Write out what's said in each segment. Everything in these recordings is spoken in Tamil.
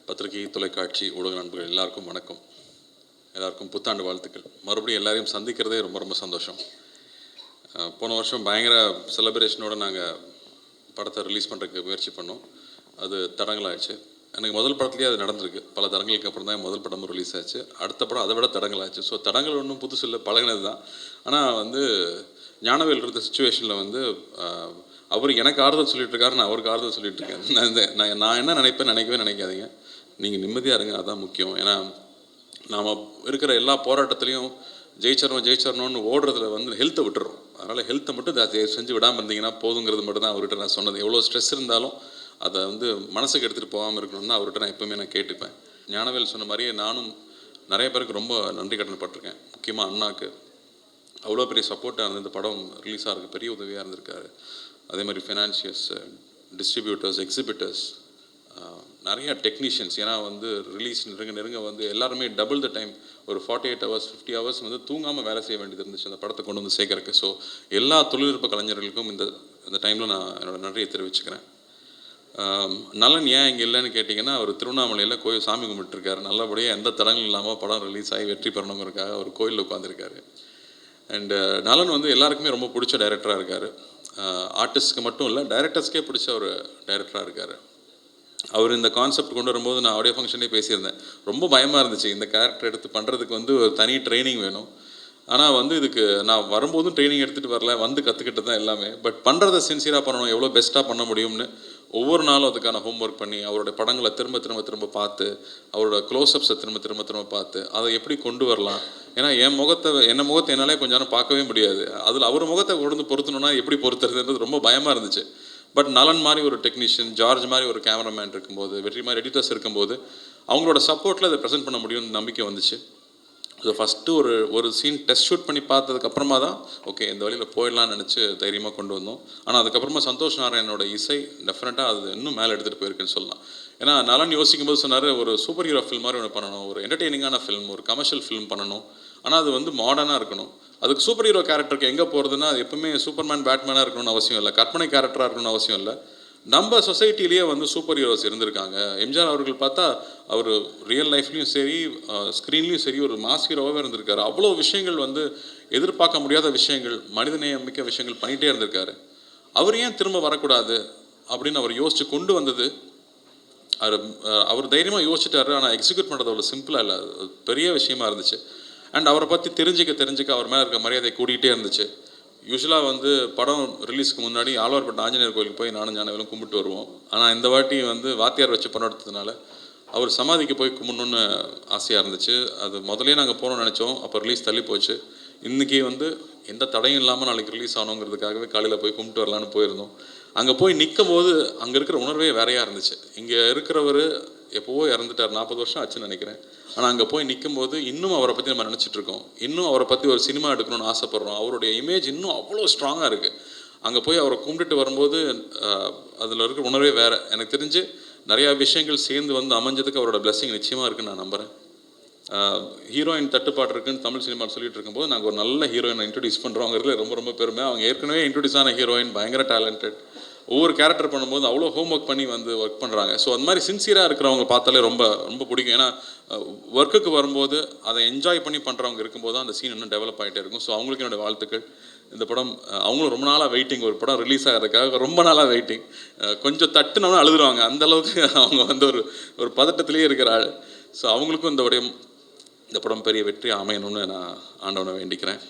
பத்திரிகை, தொலைக்காட்சி, ஊடக நண்பர்கள் எல்லாருக்கும் வணக்கம். எல்லாருக்கும் புத்தாண்டு வாழ்த்துக்கள். மறுபடியும் எல்லாரையும் சந்திக்கிறதே ரொம்ப ரொம்ப சந்தோஷம். போன வருஷம் பயங்கர செலிப்ரேஷனோடு நாங்கள் படத்தை ரிலீஸ் பண்ணுறதுக்கு முயற்சி பண்ணோம். அது தடங்களாகிடுச்சு. எனக்கு முதல் படத்துலேயே அது நடந்திருக்கு. பல தடங்களுக்கு அப்புறம் தான் முதல் படமும் ரிலீஸ் ஆச்சு. அடுத்த படம் அதை விட தடங்களாச்சு. ஸோ தடங்கள் ஒன்றும் புதுசு இல்லை, பழகினது தான். ஆனால் ஞானவேல் இருந்த சுச்சுவேஷனில் அவர் எனக்கு ஆறுதல் சொல்லிட்டு இருக்காரு, நான் அவருக்கு ஆறுதல் சொல்லிட்டு இருக்கேன். நான் என்ன நினைக்கவே நினைக்காதீங்க. நீங்கள் நிம்மதியாக இருங்க, அதுதான் முக்கியம். ஏன்னா நாம் இருக்கிற எல்லா போராட்டத்துலேயும் ஜெயிச்சரணும்னு ஓடுறதுல ஹெல்த்தை விட்டுறோம். அதனால் ஹெல்த்தை மட்டும் செஞ்சு விடாமல் இருந்தீங்கன்னா போதுங்கிறது மட்டும் தான் அவர்கிட்ட நான் சொன்னது. எவ்வளோ ஸ்ட்ரெஸ் இருந்தாலும் அதை மனசுக்கு எடுத்துகிட்டு போகாமல் இருக்கணும்னு தான் அவர்கிட்ட நான் எப்போவுமே கேட்டுப்பேன். ஞானவேல் சொன்ன மாதிரியே நானும் நிறைய பேருக்கு ரொம்ப நன்றி கடன்பட்டிருக்கேன். முக்கியமாக அண்ணாக்கு அவ்வளோ பெரிய சப்போர்ட்டாக இருந்து இந்த படம் ரிலீஸ் ஆகிறதுக்கு பெரிய உதவியாக இருந்திருக்காரு. அதே மாதிரி ஃபினான்ஷியர்ஸ், டிஸ்ட்ரிபியூட்டர்ஸ், எக்ஸிபிட்டர்ஸ், நிறையா டெக்னீஷியன்ஸ். ஏன்னா ரிலீஸ் நெருங்க எல்லாருமே டபுள் த டைம், ஒரு 48 hours 50 hours தூங்காமல் வேலை செய்ய வேண்டியது இருந்துச்சு அந்த படத்தை கொண்டு சேர்க்கறக்கு. ஸோ எல்லா தொழில்நுட்ப கலைஞர்களுக்கும் இந்த டைமில் நான் என்னோடய நன்றியை தெரிவிச்சுக்கிறேன். நலன் ஏன் இங்கே இல்லைன்னு கேட்டிங்கன்னா, அவர் திருவண்ணாமலையில் கோயில் சாமி கும்பிட்டுருக்காரு. நல்லபடியாக எந்த தடங்களும் இல்லாமல் படம் ரிலீஸ் ஆகி வெற்றி பெறணுங்கிறதுக்காக அவர் கோயிலில் உட்காந்துருக்காரு. அண்டு நலன் எல்லாருக்குமே ரொம்ப பிடிச்ச டைரக்டராக இருக்கார். ஆர்டிஸ்ட்க்கு மட்டும் இல்லை, டைரக்டர்ஸ்க்கே பிடிச்ச ஒரு டைரக்டராக இருக்கார். அவர் இந்த கான்செப்ட் கொண்டு வரும்போது நான் ஆடியோ ஃபங்க்ஷனே பேசியிருந்தேன். ரொம்ப பயமாக இருந்துச்சு. இந்த கேரக்டர் எடுத்து பண்ணுறதுக்கு ஒரு தனி ட்ரைனிங் வேணும். ஆனால் இதுக்கு நான் வரும்போதும் ட்ரைனிங் எடுத்துகிட்டு வரல, கற்றுக்கிட்டு தான் எல்லாமே. பட் பண்ணுறதை சின்சியராக பண்ணணும், எவ்வளோ பெஸ்ட்டாக பண்ண முடியும்னு ஒவ்வொரு நாளும் அதுக்கான ஹோம்ஒர்க் பண்ணி, அவருடைய படங்களை திரும்ப பார்த்து, அவரோட க்ளோஸ்அப்ஸை திரும்ப பார்த்து அதை எப்படி கொண்டு வரலாம். ஏன்னா என் முகத்தை என்னாலே கொஞ்சம் நேரம் பார்க்கவே முடியாது. அதில் அவர் முகத்தை கொண்டு பொருத்தணுன்னா எப்படி பொறுத்துறதுன்றது ரொம்ப பயமாக இருந்துச்சு. பட் நலன் மாதிரி ஒரு டெக்னீஷியன், ஜார்ஜ் மாதிரி ஒரு கேமராமேன் இருக்கும்போது, வெற்றி மாதிரி எடிட்டர்ஸ் இருக்கும்போது அவங்களோட சப்போர்ட்டில் அதை ப்ரெசென்ட் பண்ண முடியும்னு நம்பிக்கை வந்துச்சு. ஸோ ஃபஸ்ட்டு ஒரு சீன் டெஸ்ட் ஷூட் பண்ணி பார்த்ததுக்கப்புறமா தான் ஓகே இந்த வழியில் போயிடலான்னு நினச்சி தைரியமாக கொண்டு வந்தோம். ஆனால் அதுக்கப்புறமா சந்தோஷ் நாராயணனோட இசை டெஃபினட்டாக அது இன்னும் மேலே எடுத்துகிட்டு போயிருக்குன்னு சொல்லலாம். ஏன்னா நலன் யோசிக்கும் போது சொன்னார், ஒரு சூப்பர் ஹீரோ ஃபில்ம் மாதிரி ஒன்று பண்ணணும், ஒரு என்டர்டெய்னிங்கான ஃபில்ம், ஒரு கமர்ஷியல் ஃபில்ம் பண்ணணும். ஆனால் அது மாடர்னாக இருக்கணும். அதுக்கு சூப்பர் ஹீரோ கேரக்டருக்கு எங்கே போகிறதுனா, அது எப்பவுமே சூப்பர்மேன் பேட்மேனாக இருக்கணும்னு அவசியம் இல்லை, கற்பனை கேரக்டராக இருக்கணும்னு அவசியம் இல்லை. நம்ம சொசைட்டிலேயே சூப்பர் ஹீரோஸ் இருந்திருக்காங்க. எம்ஜிஆர் அவர்கள் பார்த்தா அவர் ரியல் லைஃப்லேயும் சரி, ஸ்க்ரீன்லேயும் சரி ஒரு மாஸ் ஹீரோவாகவே இருந்திருக்காரு. அவ்வளோ விஷயங்கள் எதிர்பார்க்க முடியாத விஷயங்கள், மனிதநேயம் மிக்க விஷயங்கள் பண்ணிகிட்டே இருந்திருக்காரு. அவர் ஏன் திரும்ப வரக்கூடாது அப்படின்னு அவர் யோசித்து கொண்டு வந்தது. அவர் தைரியமாக யோசிச்சிட்டாரு. ஆனால் எக்ஸிக்யூட் பண்ணுறது அவ்வளோ சிம்பிளாக இல்லை, பெரிய விஷயமா இருந்துச்சு. அண்ட் அவரை பற்றி தெரிஞ்சுக்க அவர் மேலே இருக்க மரியாதை கூட்டிகிட்டே இருந்துச்சு. யூஸ்வலாக படம் ரிலீஸ்க்கு முன்னாடி ஆழ்வார்பேட்டை ஆஞ்சநேயர் கோயிலுக்கு போய் நானும் ஞானவேலும் கும்பிட்டு வருவோம். ஆனால் இந்த வாட்டி வாத்தியார் வச்சு படம் எடுத்ததுனால அவர் சமாதிக்கு போய் கும்பிடணுன்னு ஆசையாக இருந்துச்சு. அது முதலே நாங்கள் போகணும்னு நினச்சோம். அப்போ ரிலீஸ் தள்ளி போச்சு. இன்றைக்கி எந்த தடையும் இல்லாமல் நாளைக்கு ரிலீஸ் ஆகணுங்கிறதுக்காகவே காலையில் போய் கும்பிட்டு வரலான்னு போயிருந்தோம். அங்கே போய் நிற்கும் போது அங்கே இருக்கிற உணர்வே வேறையாக இருந்துச்சு. இங்கே இருக்கிறவர் எப்போவோ இறந்துட்டார், 40 வருஷம் ஆச்சுன்னு நினைக்கிறேன். ஆனால் அங்கே போய் நிற்கும் போது இன்னும் அவரை பற்றி நம்ம நினச்சிட்ருக்கோம். இன்னும் அவரை பற்றி ஒரு சினிமா எடுக்கணும்னு ஆசைப்பட்றோம். அவருடைய இமேஜ் இன்னும் அவ்வளோ ஸ்ட்ராங்காக இருக்குது. அங்கே போய் அவரை கும்பிட்டுட்டு வரும்போது அதில் இருக்கிற உணர்வே வேறு. எனக்கு தெரிஞ்சு நிறையா விஷயங்கள் சேர்ந்து அமைஞ்சதுக்கு அவரோட பிளெஸிங் நிச்சயமாக இருக்குன்னு நான் நம்புகிறேன். ஹீரோயின் தட்டுப்பாடு இருக்குன்னு தமிழ் சினிமாவில் சொல்லிட்டு இருக்கும்போது நாங்கள் ஒரு நல்ல ஹீரோயினை இன்ட்ரடியூஸ் பண்ணுறோங்கிறதுல ரொம்ப ரொம்ப பெருமை. அவங்க ஏற்கனவே இன்ட்ரடியூஸ் ஆன ஹீரோயின் பயங்கர டேலண்டட். ஒவ்வொரு கேரக்டர் பண்ணும்போது அவ்வளோ ஹோம் ஒர்க் பண்ணி ஒர்க் பண்ணுறாங்க. ஸோ அந்த மாதிரி சின்சியராக இருக்கிறவங்க பார்த்தாலே ரொம்ப ரொம்ப பிடிக்கும். ஏன்னா ஒர்க்குக்கு வரும்போது அதை என்ஜாய் பண்ணி பண்ணுறவங்க இருக்கும்போது தான் அந்த சீன் இன்னும் டெவலப் ஆகிட்டே இருக்கும். ஸோ அவங்களுக்கு என்னோடய வாழ்த்துக்கள். இந்த படம் அவங்களும் ரொம்ப நாளாக வெயிட்டிங், ஒரு படம் ரிலீஸ் ஆகிறதுக்காக ரொம்ப நாளாக வெயிட்டிங். கொஞ்சம் தட்டுனோன்னா அழுதுருவாங்க, அந்தளவுக்கு அவங்க ஒரு பதட்டத்திலேயே இருக்கிற ஆள். ஸோ அவங்களுக்கும் இந்த படம் பெரிய வெற்றி அமையணும்னு நான் ஆண்டவனை வேண்டிக்கிறேன்.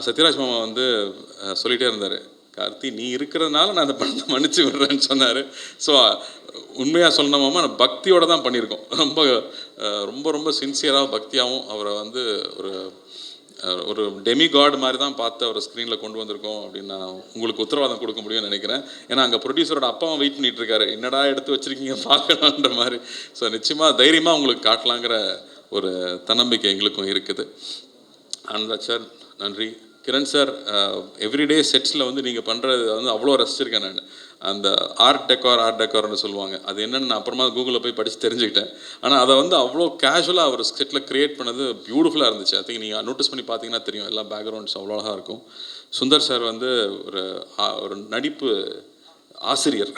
சத்யராஜ் மாமா சொல்லிகிட்டே இருந்தார், கார்த்தி நீ இருக்கிறதுனால நான் அந்த படத்தை மன்னிச்சு விடுறேன்னு சொன்னார். ஸோ உண்மையாக சொன்னோமா, நான் பக்தியோடு தான் பண்ணியிருக்கோம். ரொம்ப ரொம்ப ரொம்ப சின்சியராக பக்தியாகவும் அவரை ஒரு டெமிகாட் மாதிரி தான் பார்த்து அவரை ஸ்க்ரீனில் கொண்டு வந்திருக்கோம் அப்படின்னு நான் உங்களுக்கு உத்தரவாதம் கொடுக்க முடியும்னு நினைக்கிறேன். ஏன்னா அங்கே ப்ரொடியூசரோட அப்பாவும் வெயிட் பண்ணிகிட்டு இருக்காரு, என்னடா எடுத்து வச்சுருக்கீங்க பார்க்கலான்ற மாதிரி. ஸோ நிச்சயமாக தைரியமாக உங்களுக்கு காட்டலாங்கிற ஒரு தன்னம்பிக்கை எங்களுக்கும் இருக்குது. அன்பராஜ் சார் நன்றி. கிரண் சார், எவ்ரிடே செட்ஸில் நீங்கள் பண்ணுறது அவ்வளோ ரசிச்சிருக்கேன் நான். அந்த ஆர்ட் டெக்கார்னு சொல்லுவாங்க, அது என்னென்னு நான் அப்புறமா கூகுளில் போய் படித்து தெரிஞ்சுக்கிட்டேன். ஆனால் அதை அவ்வளோ கேஷுவலாக அவர் செட்டில் க்ரியேட் பண்ணது பியூட்டிஃபுல்லாக இருந்துச்சு. ஐ திங்க் நீங்கள் நோட்டீஸ் பண்ணி பார்த்தீங்கன்னா தெரியும், எல்லா பேக்ரவுண்ட்ஸ் அவ்வளோ அழகாக இருக்கும். சுந்தர் சார் ஒரு நடிப்பு ஆசிரியர்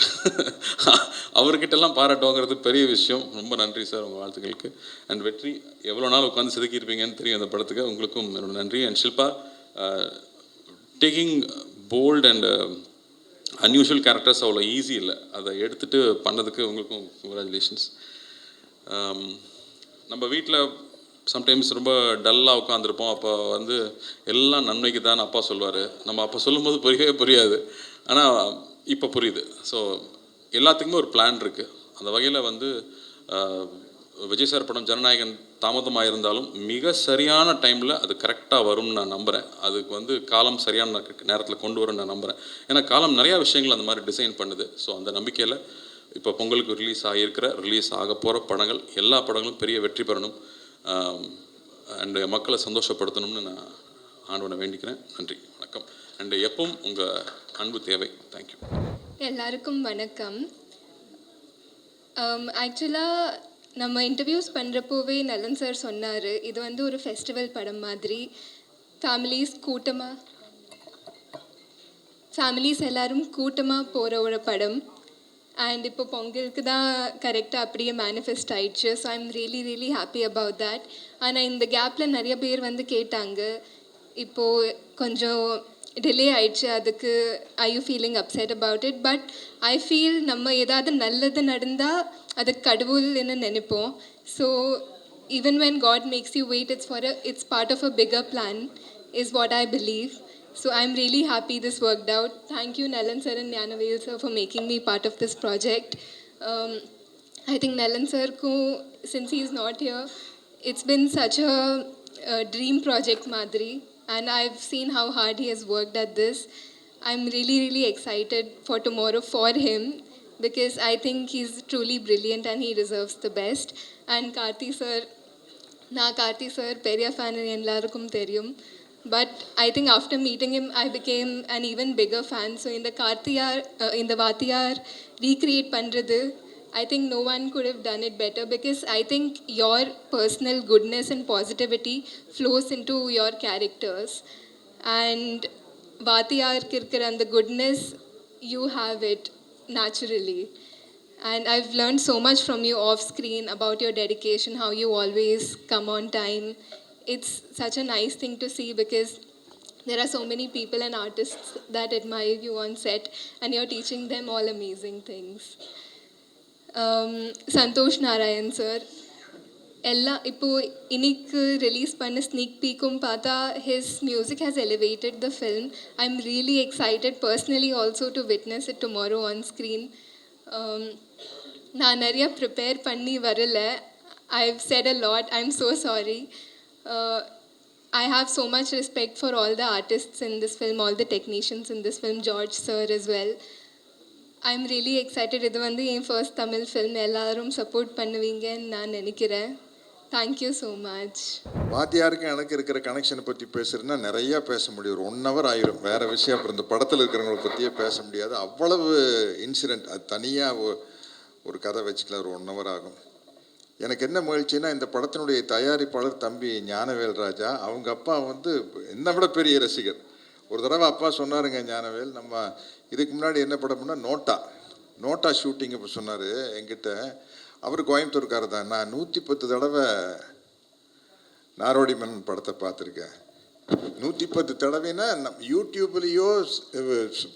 அவர்கிட்டலாம் பாராட்டுவாங்கிறது பெரிய விஷயம். ரொம்ப நன்றி சார் உங்கள் வாழ்த்துக்களுக்கு. அண்ட் வெற்றி எவ்வளோ நாள் உட்காந்து செதுக்கியிருப்பீங்கன்னு தெரியும் அந்த படத்துக்கு. உங்களுக்கும் என்னோட நன்றி. And Shilpa taking bold and unusual characters அவ்வளோ ஈஸி இல்லை. அதை எடுத்துகிட்டு பண்ணதுக்கு உங்களுக்கும் கங்க்ராச்சுலேஷன்ஸ். நம்ம வீட்டில் சம்டைம்ஸ் ரொம்ப டல்லாக உட்காந்துருப்போம். அப்போ வந்து எல்லாம் நன்மைக்கு தான் அப்பா சொல்லுவார். நம்ம அப்போ சொல்லும்போது புரியவே புரியாது, ஆனால் இப்போ புரியுது. ஸோ எல்லாத்துக்குமே ஒரு பிளான் இருக்குது. அந்த வகையில் வந்து விஜய் சார் படம் ஜனநாயகன் தாமதமாக இருந்தாலும் மிக சரியான டைமில் அது கரெக்டாக வரும்னு நான் நம்புகிறேன். அதுக்கு வந்து காலம் சரியான நேரத்தில் கொண்டு வரும்னு நான் நம்புகிறேன். ஏன்னா காலம் நிறையா விஷயங்கள் அந்த மாதிரி டிசைன் பண்ணுது. ஸோ அந்த நம்பிக்கையில் இப்போ பொங்கலுக்கு ரிலீஸ் ஆக போகிற படங்கள் எல்லா படங்களும் பெரிய வெற்றி பெறணும் அண்டு மக்களை சந்தோஷப்படுத்தணும்னு நான் ஆண்டவனை வேண்டிக்கிறேன். நன்றி, வணக்கம். அண்டு எப்பவும் உங்கள் அன்பு தேவை. தேங்க்யூ. எல்லாருக்கும் வணக்கம். ஆக்சுவலாக நம்ம இன்டர்வியூஸ் பண்ணுறப்போவே நலன் சார் சொன்னார், இது வந்து ஒரு ஃபெஸ்டிவல் படம் மாதிரி. ஃபேமிலிஸ் எல்லோரும் கூட்டமாக போகிற ஒரு படம். அண்ட் இப்போ பொங்கலுக்கு தான் கரெக்டாக அப்படியே மேனிஃபெஸ்ட் ஆயிடுச்சு. So I'm really happy about that. ஆனால் இந்த கேப்பில் நிறைய பேர் வந்து கேட்டாங்க, இப்போது கொஞ்சம் டிலே ஆயிடுச்சு, அதுக்கு I you feeling upset about it? But I feel நம்ம ஏதாவது நல்லது நடந்தால் அது கடவுள்னு நினைப்போம். So even when God makes you wait, it's part of a bigger plan is what I believe. So I'm really happy this worked out. Thank you Nalan sir and Gnanavel sir for making me part of this project. I think Nalan sir ko, since he is not here, it's been such a dream project Madri, and I've seen how hard he has worked at this. I'm really excited for tomorrow for him, because I think he's truly brilliant and he deserves the best. And Karthi sir periya fan ellarukkum theriyum. But I think after meeting him, I became an even bigger fan. So in the Vaatiyar recreate pandrathu, I think no one could have done it better, because I think your personal goodness and positivity flows into your characters. And Vaatiyar kirkir and the goodness, you have it naturally. And I've learned so much from you off screen about your dedication, how you always come on time. It's such a nice thing to see, because there are so many people and artists that admire you on set, and you're teaching them all amazing things. Santosh Narayan sir, இப்போ இன்னைக்கு ரிலீஸ் பண்ண ஸ்னீக் பீக்கும் பார்த்தா his music has elevated the film. I'm really excited personally also to witness it tomorrow on screen. நான் நிறைய ப்ரிப்பேர் பண்ணி வரல. I've said a lot. I'm so sorry. I have so much respect for all the artists in this film, all the technicians in this film, George sir as well. I'm really excited. இது வந்து என் ஃபர்ஸ்ட் தமிழ் ஃபில்ம். எல்லாரும் சப்போர்ட் பண்ணுவீங்கன்னு நான் நினைக்கிறேன். Thank you so much. வாத்தியாருக்கு எனக்கு இருக்கிற கனெக்ஷனை பற்றி பேசுகிறதுனா நிறையா பேச முடியும். ஒரு 1 hour ஆயிரும். வேறு விஷயம். அப்புறம் இந்த படத்தில் இருக்கிறவங்களை பற்றியே பேச முடியாது. அவ்வளவு இன்சிடெண்ட். அது தனியாக ஒரு கதை வச்சுக்கலாம். ஒரு 1 hour ஆகும். எனக்கு என்ன மகிழ்ச்சின்னா, இந்த படத்தினுடைய தயாரிப்பாளர் தம்பி ஞானவேல் ராஜா, அவங்க அப்பா வந்து என்னை விட பெரிய ரசிகர். ஒரு தடவை அப்பா சொன்னாருங்க, ஞானவேல், நம்ம இதுக்கு முன்னாடி என்ன படம்னா நோட்டா ஷூட்டிங் இப்போ சொன்னார் என்கிட்ட. அவர் கோயம்புத்தூர்காரர் தான். நான் 110 தடவை நாரோடி மன்னன் படத்தை பார்த்துருக்கேன். 110 தடவைன்னா யூடியூப்லேயோ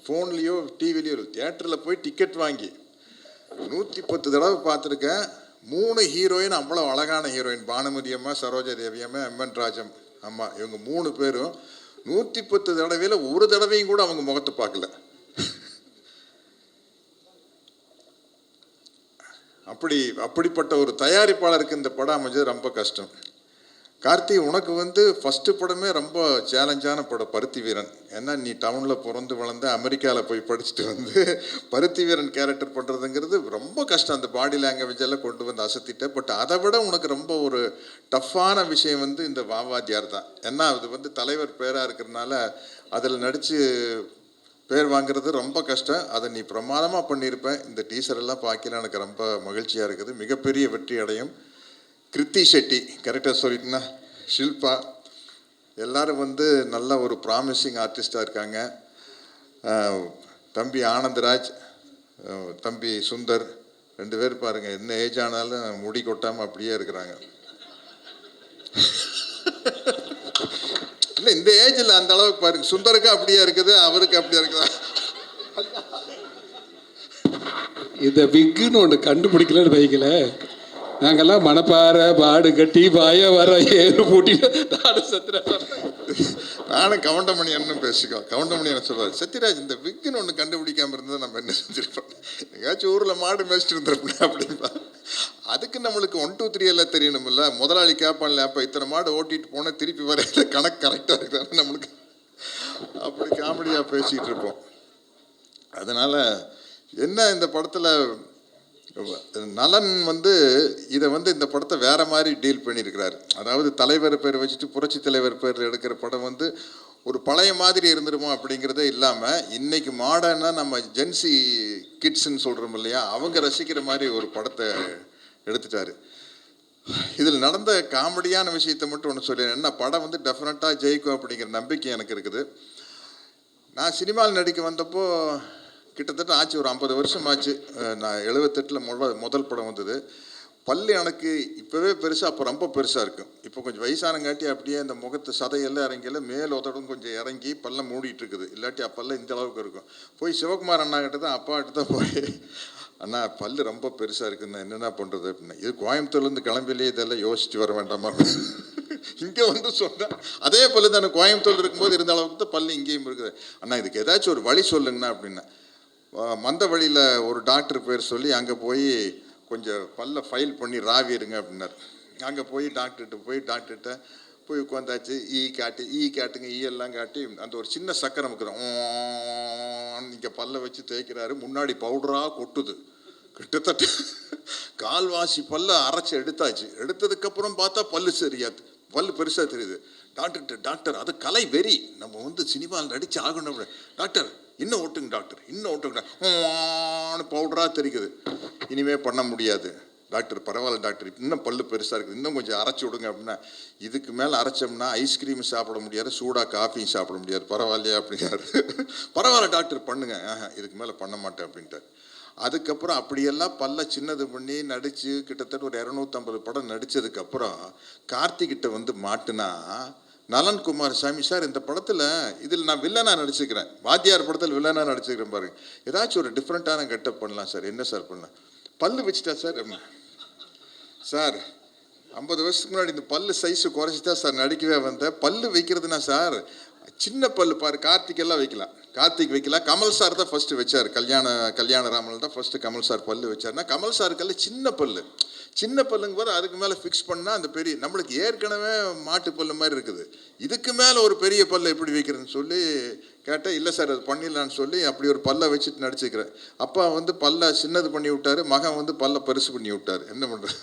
ஃபோன்லேயோ டிவிலேயோ தியேட்டரில் போய் டிக்கெட் வாங்கி 110 தடவை பார்த்துருக்கேன். 3 ஹீரோயின், அவ்வளோ அழகான ஹீரோயின், பானுமதி அம்மா, சரோஜா தேவி அம்மா, எம்என் ராஜம் அம்மா, இவங்க 3 பேரும் 110 தடவையில் ஒரு தடவையும் கூட அவங்க முகத்தை பார்க்கல. அப்படிப்பட்ட ஒரு தயாரிப்பாளருக்கு இந்த படம் அமைஞ்சது ரொம்ப கஷ்டம். கார்த்தி, உனக்கு வந்து ஃபஸ்ட்டு படமே ரொம்ப சேலஞ்சான படம் பருத்தி வீரன். ஏன்னா நீ டவுனில் பிறந்து வளர்ந்து அமெரிக்காவில் போய் படிச்சுட்டு வந்து பருத்தி வீரன் கேரக்டர் பண்ணுறதுங்கிறது ரொம்ப கஷ்டம். அந்த பாடி லாங்குவேஜ் எல்லாம் கொண்டு வந்து அசத்திட்டேன். பட் அதை விட உனக்கு ரொம்ப ஒரு டஃப்பான விஷயம் வந்து இந்த வாவாத்தியார் தான். ஏன்னா அது வந்து தலைவர் பேராக இருக்கிறதுனால அதில் நடித்து பேர் வாங்குறது ரொம்ப கஷ்டம். அதை நீ பிரமாதமாக பண்ணியிருப்பேன். இந்த டீசரெல்லாம் பார்க்கல எனக்கு ரொம்ப மகிழ்ச்சியாக இருக்குது. மிகப்பெரிய வெற்றி அடையும். கிருத்தி ஷெட்டி கரெக்டாக சொல்லிட்டுனா, ஷில்பா, எல்லோரும் வந்து நல்ல ஒரு ப்ராமிசிங் ஆர்டிஸ்டாக இருக்காங்க. தம்பி ஆனந்தராஜ், தம்பி சுந்தர் 2 பேர் பாருங்கள், என்ன ஏஜ் ஆனாலும் முடி கொட்டாமல் அப்படியே இருக்கிறாங்க. இல்லை, இந்த ஏஜில் அந்த அளவுக்கு பாருங்க, சுந்தருக்கு அப்படியே இருக்குது, அவருக்கு அப்படியே இருக்குதா? இந்த விக்குன்னு ஒன்று கண்டுபிடிக்கலன்னு வைக்கல, நாங்கெல்லாம் மணப்பாறை பாடு கட்டி பாய வர ஏறு பூட்டிட்டு நானும் சத்யராஜ் நானும் கவுண்டமணி என்ன பேசிக்கோ. கவுண்டமணி என்ன சொல்வார், சத்யராஜ் இந்த விக்குன்னு ஒன்று கண்டுபிடிக்காமல் இருந்தால் நம்ம என்ன செஞ்சுருப்போம், எங்கேயாச்சும் ஊரில் மாடு மேய்ச்சிட்டு இருந்திருப்போம் அப்படின்பா. அதுக்கு நம்மளுக்கு 1 2 3 எல்லாம் தெரியணுமில்ல. முதலாளி கேட்பான்ல, அப்போ இத்தனை மாடு ஓட்டிகிட்டு போனால் திருப்பி வரையில கணக்கு கரெக்டாக இருக்குதானே நம்மளுக்கு. அப்படி காமெடியாக பேசிகிட்டு இருப்போம். அதனால் என்ன, இந்த படத்தில் நலன் வந்து இதை வந்து இந்த படத்தை வேற மாதிரி டீல் பண்ணியிருக்கிறார். அதாவது தலைவர் பேர் வச்சுட்டு புரட்சி தலைவர் பேர் எடுக்கிற படம் வந்து ஒரு பழைய மாதிரி இருந்துருமோ அப்படிங்கிறதே இல்லாமல் இன்னைக்கு மாடர்னாக நம்ம ஜென்சி கிட்ஸ்ன்னு சொல்கிறோம் இல்லையா, அவங்க ரசிக்கிற மாதிரி ஒரு படத்தை எடுத்துட்டாரு. இதில் நடந்த காமெடியான விஷயத்தை மட்டும் ஒன்று சொல்லிடுறேன். என்ன, படம் வந்து டெஃபினட்டாக ஜெயிக்கும் அப்படிங்கிற நம்பிக்கை எனக்கு இருக்குது. நான் சினிமாவில் நடிக்க வந்தப்போ கிட்டத்தட்ட ஆச்சு, ஒரு 50 வருஷம் ஆச்சு. நான் 78 முதல் படம் வந்தது. பல்லு எனக்கு இப்போவே பெருசாக, அப்போ ரொம்ப பெருசாக இருக்கும். இப்போ கொஞ்சம் வயசானங்காட்டி அப்படியே அந்த முகத்து சதையெல்லாம் இறங்கல, மேல் உதடும் கொஞ்சம் இறங்கி பல்ல மூடிட்டு இருக்குது. இல்லாட்டி அப்பெல்லாம் இந்த அளவுக்கு இருக்கும். போய் சிவகுமார் அண்ணா கிட்ட தான், அப்பாக்கிட்ட தான் போய், அண்ணா பல்லு ரொம்ப பெருசாக இருக்குன்னு என்னென்ன பண்ணுறது அப்படின்னா, இது கோயம்புத்தூர்லேருந்து கிளம்பிலேயே இதெல்லாம் யோசிச்சு வர வேண்டாமா, இங்கே வந்து சொன்னால் அதே பல்லு தானே கோயம்புத்தூர் இருக்கும்போது இருந்த அளவுக்கு தான் பல்லு இங்கேயும் இருக்குது. அண்ணா இதுக்கு ஏதாச்சும் ஒரு வழி சொல்லுங்கண்ணா அப்படின்னா, மந்த வழியில் ஒரு டாக்டர் பேர் சொல்லி அங்கே போய் கொஞ்சம் பல்ல ஃபைல் பண்ணி ராவிடுங்க அப்படின்னார். அங்கே போய் டாக்டர்கிட்ட போய் உட்காந்தாச்சு. காட்டுங்க, எல்லாம் காட்டி அந்த ஒரு சின்ன சக்கரை நமக்குதான் இங்கே பல்ல வச்சு தேய்க்கிறாரு. முன்னாடி பவுடராக கொட்டுது. கிட்டத்தட்ட கால்வாசி பல்ல அரைச்சி எடுத்தாச்சு. எடுத்ததுக்கப்புறம் பார்த்தா பல்லு சரியாது, பல்லு பெருசாக தெரியுது. டாக்டர் அது கலை வெறி, நம்ம வந்து சினிமாவில் நடித்து ஆகணும். டாக்டர் இன்னும் ஓட்டுங்க டாக்டர் பவுடராக தெரிக்குது. இனிமே பண்ண முடியாது டாக்டர், பரவாயில்ல டாக்டர், இன்னும் பல்லு பெருசாக இருக்குது, இன்னும் கொஞ்சம் அரைச்சி விடுங்க அப்படின்னா, இதுக்கு மேலே அரைச்சோம்னா ஐஸ்கிரீம் சாப்பிட முடியாது, சூடாக காஃபியும் சாப்பிட முடியாது, பரவாயில்லையா அப்படின்னாரு. பரவாயில்ல டாக்டர் பண்ணுங்க, இதுக்கு மேலே பண்ண மாட்டேன் அப்படின்ட்டார். அதுக்கப்புறம் அப்படியெல்லாம் பல்ல சின்னது பண்ணி நடித்து கிட்டத்தட்ட ஒரு 250 படம் நடித்ததுக்கப்புறம் கார்த்திகிட்ட வந்து மாட்டுனா, நலன் குமாரசாமி சார் இந்த படத்தில் இதில் நான் வில்லனாக நடிச்சுக்கிறேன், வாத்தியார் படத்தில் வில்லனாக நடிச்சுக்கிறேன் பாருங்க, ஏதாச்சும் ஒரு டிஃப்ரெண்ட்டான கெட்டப் பண்ணலாம் சார். என்ன சார் பண்ணலாம்? பல்லு வச்சுட்டா சார். சார் 50 வருஷத்துக்கு முன்னாடி இந்த பல்லு சைஸு குறைச்சிட்டா சார் நடிக்கவே வந்தேன். பல்லு வைக்கிறதுனா சார் சின்ன பல்லு பாரு, கார்த்திகெல்லாம் வைக்கலாம், கமல் சார் தான் ஃபஸ்ட்டு வச்சார். கல்யாண ராமன் தான் ஃபஸ்ட்டு கமல் சார் பல்லு வச்சார்னா, கமல் சாருக்கெல்லாம் சின்ன பல்லுங்க போது அதுக்கு மேலே ஃபிக்ஸ் பண்ணால் அந்த பெரிய, நம்மளுக்கு ஏற்கனவே மாட்டு பல்லு மாதிரி இருக்குது, இதுக்கு மேலே ஒரு பெரிய பல்லை எப்படி வைக்கிறதுன்னு சொல்லி கேட்டால், இல்லை சார் அது பண்ணிடலான்னு சொல்லி அப்படி ஒரு பல்லை வச்சுட்டு நடிச்சுக்கிறேன். அப்பா வந்து பல்லை சின்னது பண்ணி விட்டார், மகன் வந்து பல்லை பெருசு பண்ணி விட்டார். என்ன பண்ணுறது?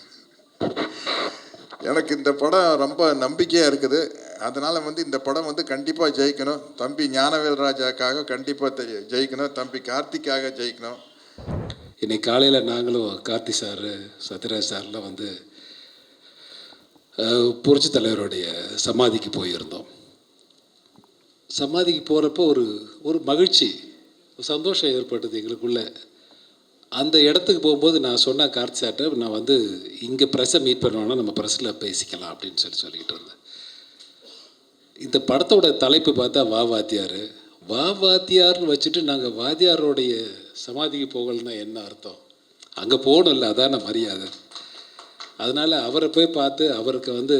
எனக்கு இந்த படம் ரொம்ப நம்பிக்கையாக இருக்குது. அதனால் வந்து இந்த படம் வந்து கண்டிப்பாக ஜெயிக்கணும். தம்பி ஞானவேல் ராஜாக்காக கண்டிப்பாக ஜெயிக்கணும், தம்பி கார்த்திக்காக ஜெயிக்கணும். இன்னைக்கு காலையில் நாங்களும் கார்த்தி சார், சத்யராஜ் சார்லாம் வந்து புரட்சி தலைவருடைய சமாதிக்கு போயிருந்தோம். சமாதிக்கு போகிறப்போ ஒரு மகிழ்ச்சி, சந்தோஷம் ஏற்பட்டது எங்களுக்குள்ள. அந்த இடத்துக்கு போகும்போது நான் சொன்னேன் கார்த்தி சார்ட்ட, நான் வந்து இங்கே ப்ரெஸ்ஸை மீட் பண்ணுவேன்னா நம்ம ப்ரெஸ்ஸில் பேசிக்கலாம் அப்படின்னு சொல்லிக்கிட்டு இருந்தேன். இந்த படத்தோட தலைப்பு பார்த்தா வா வாத்தியார்னு வச்சுட்டு நாங்கள் வாத்தியாரோடைய சமாதிக்கு போகலன்னா என்ன அர்த்தம்? அங்கே போகணும்ல, அதான மரியாதை. அதனால் அவரை போய் பார்த்து அவருக்கு வந்து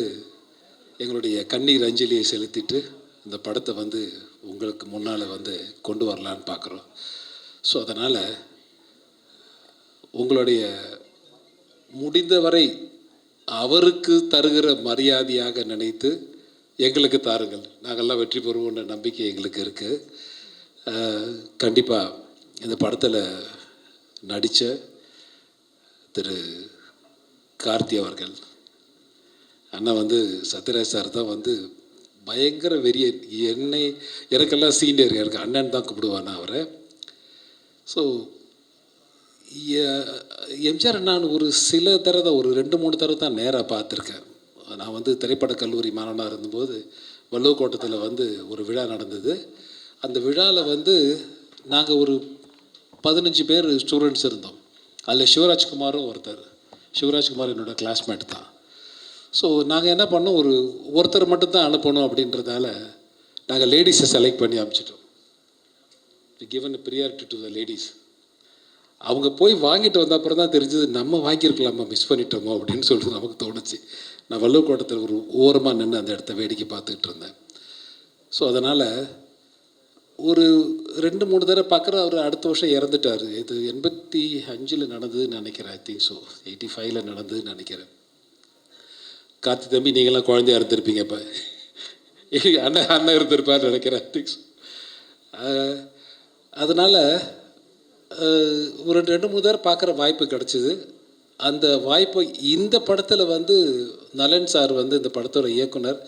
எங்களுடைய கண்ணீர் அஞ்சலியை செலுத்திட்டு இந்த படத்தை வந்து உங்களுக்கு முன்னால் வந்து கொண்டு வரலான்னு பார்க்குறோம். ஸோ அதனால் உங்களுடைய முடிந்தவரை அவருக்கு தருகிற மரியாதையாக நினைத்து எங்களுக்கு தாருங்கள், நாங்கள்லாம் வெற்றி பெறுவோன்ற நம்பிக்கை எங்களுக்கு இருக்குது. கண்டிப்பாக இந்த படத்தில் நடித்த திரு கார்த்தி அவர்கள் அண்ணா வந்து சத்யராஜ் சார் தான் வந்து பயங்கர வெறியன். எனக்கெல்லாம் சீனியர், எனக்கு அண்ணன் தான் கூப்பிடுவானா அவரை. ஸோ எம்ஜிஆர் நான் ஒரு சில தடவை, ஒரு 2-3 தடவை தான் நேராக பார்த்துருக்கேன். நான் வந்து திரைப்படக் கல்லூரி மாணவனாக இருந்தபோது வள்ளுவக்கோட்டத்தில் வந்து ஒரு விழா நடந்தது. அந்த விழாவில் வந்து நாங்கள் ஒரு 15 பேர் ஸ்டூடெண்ட்ஸ் இருந்தோம். அதில் சிவராஜ்குமாரும் ஒருத்தர். சிவராஜ்குமார் என்னோட கிளாஸ்மேட் தான். ஸோ நாங்கள் என்ன பண்ணோம், ஒருத்தர் மட்டும்தான் அனுப்பணும் அப்படின்றதால நாங்கள் லேடிஸை செலக்ட் பண்ணி அனுப்பிச்சிட்டோம். Given priority to the ladies. அவங்க போய் வாங்கிட்டு வந்த அப்புறம் தான் தெரிஞ்சது, நம்ம வாங்கியிருக்கலாமா, மிஸ் பண்ணிட்டோமோ அப்படின்னு சொல்லிட்டு நமக்கு தோணுச்சு. நான் வள்ளுவக்கோட்டத்தில் ஒரு ஓரமாக நின்று அந்த இடத்த வேடிக்கை பார்த்துக்கிட்டு இருந்தேன். ஸோ அதனால் ஒரு 2-3 தடவை பார்க்குற அவர் அடுத்த வருஷம் இறந்துட்டார். இது 85 நடந்ததுன்னு நினைக்கிறேன். ஐ திங்க் ஸோ 85 நடந்ததுன்னு நினைக்கிறேன். கார்த்தி தம்பி, நீங்களாம் குழந்தையா இருந்திருப்பீங்க. இப்போ அண்ணன் இருந்திருப்பான்னு நினைக்கிறேன். I think so. அதனால் ஒரு 2-3 தடவை பார்க்குற வாய்ப்பு கிடச்சிது. அந்த வாய்ப்பை இந்த படத்தில் நலன் சார் இந்த படத்தோட இயக்குனர்,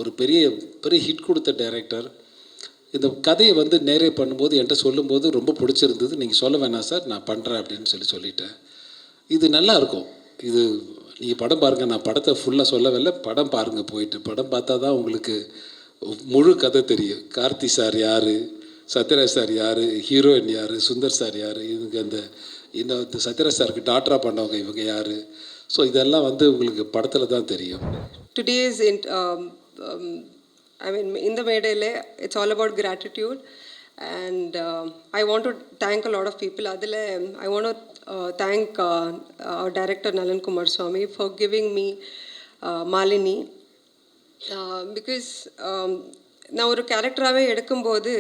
ஒரு பெரிய பெரிய ஹிட் கொடுத்த டைரக்டர். இந்த கதையை நேரே பண்ணும்போது என்கிட்ட சொல்லும்போது ரொம்ப பிடிச்சிருந்தது. நீங்கள் சொல்ல வேணாம் சார், நான் பண்ணுறேன் அப்படின்னு சொல்லிட்டேன். இது நல்லா இருக்கும். இது நீங்கள் படம் பாருங்கள். நான் படத்தை ஃபுல்லாக சொல்லவில்லை, படம் பாருங்கள். போயிட்டு படம் பார்த்தா தான் உங்களுக்கு முழு கதை தெரியும். கார்த்தி சார் யார், சத்யராஜ் சார் யார், ஹீரோயின் யார், சுந்தர் சார் யார், இவங்க இந்த சத்யராஜ் சாருக்கு டாக்டராக பண்ணவங்க இவங்க யார். ஸோ இதெல்லாம் உங்களுக்கு படத்தில் தான் தெரியும். Today's I mean, in the Medele, it's all about gratitude, and I want to thank a lot of people. Adile, I want to thank our director Nalan Kumar Swamy for giving me Malini, because நான் ஒரு கேரக்டராகவே எடுக்கும்போது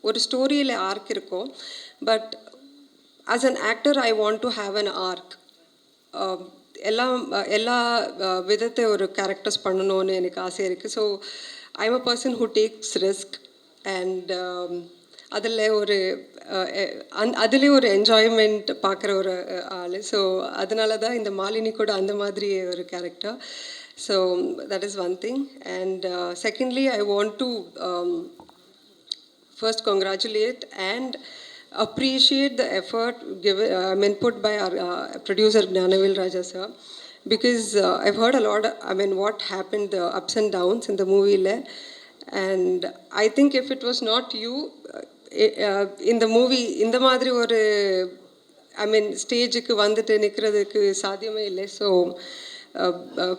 ஒரு ஸ்டோரியில் ஆர்க் இருக்கும், but as an actor I want to have an arc. எல்லா விதத்தை ஒரு கேரக்டர்ஸ் பண்ணணும்னு எனக்கு ஆசை இருக்குது. So I am a person who takes risk, and அதிலே ஒரு என்ஜாய்மெண்ட் பார்க்குற ஒரு ஆள். ஸோ அதனால தான் இந்த மாலினி கூட அந்த மாதிரி ஒரு character. So that is one thing. And secondly, I want to first congratulate and appreciate the effort put by our producer Gnanavil Raja sir, because I've heard a lot, what happened, the ups and downs in the movie le, and I think if it was not you in the movie இந்த மாதிரி ஒரு ஸ்டேஜுக்கு வந்துட்டு நிற்கிறதுக்கு சாத்தியமே இல்லை. So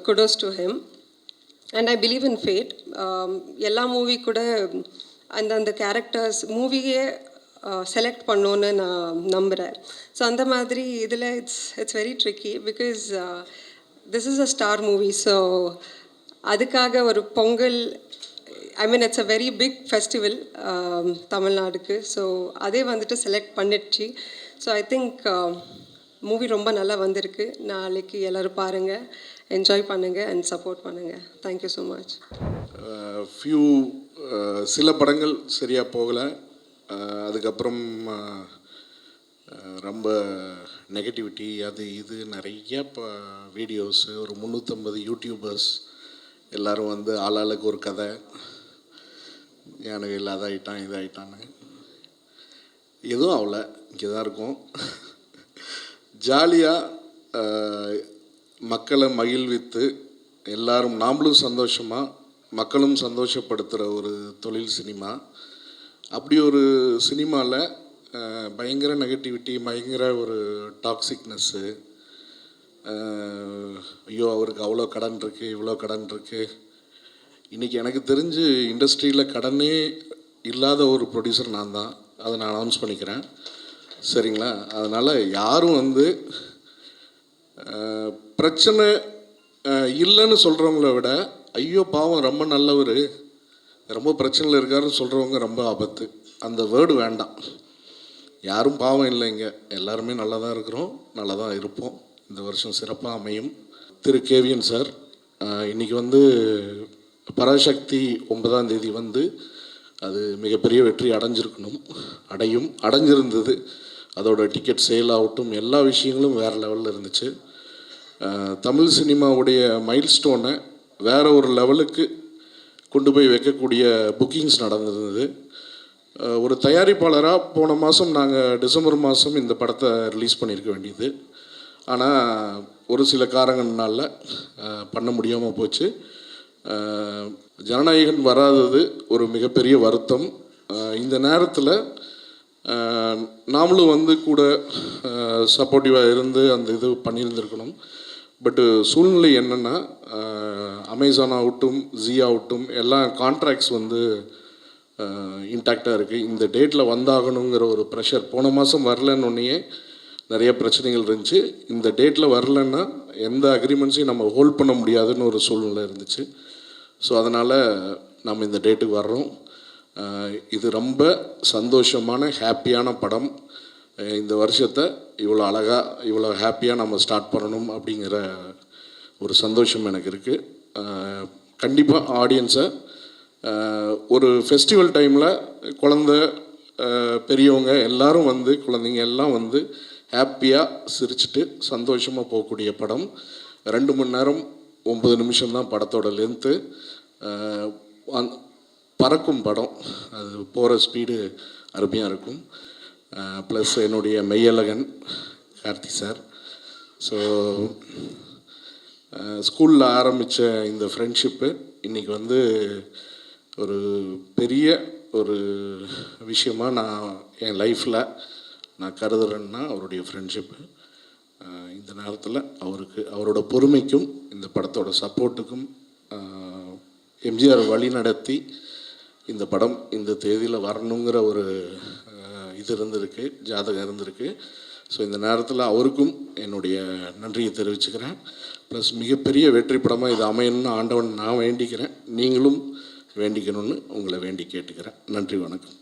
kudos to him, and I believe in fate. எல்லா மூவி கூட அந்த கேரக்டர்ஸ் மூவியே செலக்ட் பண்ணோன்னு நான் நம்புகிறேன். ஸோ அந்த மாதிரி இதில் it's very tricky, because this is a star movie. So அதுக்காக ஒரு Pongal, it's a very big festival தமிழ்நாடுக்கு. ஸோ அதே செலக்ட் பண்ணிடுச்சு. ஸோ ஐ திங்க் மூவி ரொம்ப நல்லா வந்திருக்கு. நாளைக்கு எல்லோரும் பாருங்கள், என்ஜாய் பண்ணுங்கள் அண்ட் சப்போர்ட் பண்ணுங்கள். Thank you so much. சில படங்கள் சரியாக போகலை. அதுக்கப்புறம் ரொம்ப நெகட்டிவிட்டி, அது இது நிறைய வீடியோஸு, ஒரு 350 யூடியூபர்ஸ் எல்லோரும் ஆளாளுக்கு ஒரு கதை, எனக்கு இல்லாத ஆகிட்டான் இது ஆகிட்டான்னு. எதுவும் ஆகலை, இங்கே தான் இருக்கும். ஜாலியாக மக்களை மகிழ்வித்து எல்லாரும் நாமளும் சந்தோஷமாக மக்களும் சந்தோஷப்படுத்துகிற ஒரு தொழில் சினிமா. அப்படி ஒரு சினிமாவில் பயங்கர நெகட்டிவிட்டி, பயங்கர ஒரு டாக்ஸிக்னஸ்ஸு, ஐயோ அவருக்கு அவ்வளோ கடன் இருக்குது, இவ்வளோ கடன் இருக்குது. இன்றைக்கி எனக்கு தெரிஞ்சு இண்டஸ்ட்ரியில் கடனே இல்லாத ஒரு ப்ரொடியூசர் நான் தான், அதை நான் அனௌன்ஸ் பண்ணிக்கிறேன். சரிங்களா? அதனால் யாரும் பிரச்சனை இல்லைன்னு சொல்கிறவங்கள விட, ஐயோ பாவம் ரொம்ப நல்லவர், ரொம்ப பிரச்சனையில் இருக்காருன்னு சொல்கிறவங்க ரொம்ப ஆபத்து. அந்த வேர்டு வேண்டாம். யாரும் பாவம் இல்லைங்க, எல்லாருமே நல்லா தான் இருக்கிறோம், நல்லா தான் இருப்போம். இந்த வருஷம் சிறப்பாக அமையும். திரு கேவிஎன் சார் இன்றைக்கி பராசக்தி 9ஆம் தேதி அது மிகப்பெரிய வெற்றி அடைஞ்சிருந்தது. அதோட டிக்கெட் சேல் ஆகட்டும், எல்லா விஷயங்களும் வேறு லெவலில் இருந்துச்சு. தமிழ் சினிமாவுடைய மைல்ஸ்டோனை வேறு ஒரு லெவலுக்கு கொண்டு போய் வைக்கக்கூடிய புக்கிங்ஸ் நடந்திருந்தது. ஒரு தயாரிப்பாளராக போன மாதம் நாங்கள் டிசம்பர் மாதம் இந்த படத்தை ரிலீஸ் பண்ணியிருக்க வேண்டியது. ஆனால் ஒரு சில காரணங்கள்னால பண்ண முடியாமல் போச்சு. ஜனநாயகன் வராதது ஒரு மிகப்பெரிய வருத்தம். இந்த நேரத்தில் நாமளும் வந்து கூட சப்போர்ட்டிவாக இருந்து அந்த இது பண்ணியிருந்திருக்கணும். பட்டு சூழ்நிலை என்னென்னா அமேசான் ஆகட்டும், ஜி ஆகட்டும், எல்லா கான்ட்ராக்ட்ஸ் வந்து இன்டாக்டாக இருக்குது. இந்த டேட்டில் வந்தாகணுங்கிற ஒரு ப்ரெஷர் போன மாதம் வரலன்னொன்னே நிறைய பிரச்சனைகள் இருந்துச்சு. இந்த டேட்டில் வரலன்னா எந்த அக்ரிமெண்ட்ஸையும் நம்ம ஹோல்ட் பண்ண முடியாதுன்னு ஒரு சூழ்நிலை இருந்துச்சு. ஸோ அதனால் நம்ம இந்த டேட்டுக்கு வர்றோம். இது ரொம்ப சந்தோஷமான ஹாப்பியான படம். இந்த வருஷத்தை இவ்வளோ அழகாக இவ்வளோ ஹாப்பியாக நம்ம ஸ்டார்ட் பண்ணணும் அப்படிங்கிற ஒரு சந்தோஷம் எனக்கு இருக்குது. கண்டிப்பாக ஆடியன்ஸை ஒரு ஃபெஸ்டிவல் டைமில் பெரியவங்க எல்லாரும் வந்து, குழந்தைங்க எல்லாம் வந்து ஹாப்பியாக சிரிச்சுட்டு சந்தோஷமாக போகக்கூடிய படம். 2 மணி நேரம் 9 நிமிஷம் தான் படத்தோட லென்த்து. பறக்கும் படம், அது போகிற ஸ்பீடு அருமையாக இருக்கும். ப்ளஸ் என்னுடைய மெய்யழகன் கார்த்தி சார். ஸோ ஸ்கூலில் ஆரம்பித்த இந்த ஃப்ரெண்ட்ஷிப்பு இன்றைக்கி வந்து ஒரு பெரிய ஒரு விஷயமாக நான் என் லைஃப்பில் நான் கருதுறேன்னா அவருடைய ஃப்ரெண்ட்ஷிப்பு. இந்த நேரத்தில் அவரோட பொறுமைக்கும் இந்த படத்தோட சப்போர்ட்டுக்கும் எம்ஜிஆர் வழி நடத்தி இந்த படம் இந்த தேதியில் வரணுங்கிற ஒரு இது இருந்திருக்கு, ஜாதகம் இருந்திருக்கு. ஸோ இந்த நேரத்தில் அவருக்கும் என்னுடைய நன்றியை தெரிவிச்சுக்கிறேன். ப்ளஸ் மிகப்பெரிய வெற்றி படமாக இது அமையணும்னு ஆண்டவன் நான் வேண்டிக்கிறேன். நீங்களும் வேண்டிக்கணும்னு உங்களை வேண்டி கேட்டுக்கிறேன். நன்றி, வணக்கம்.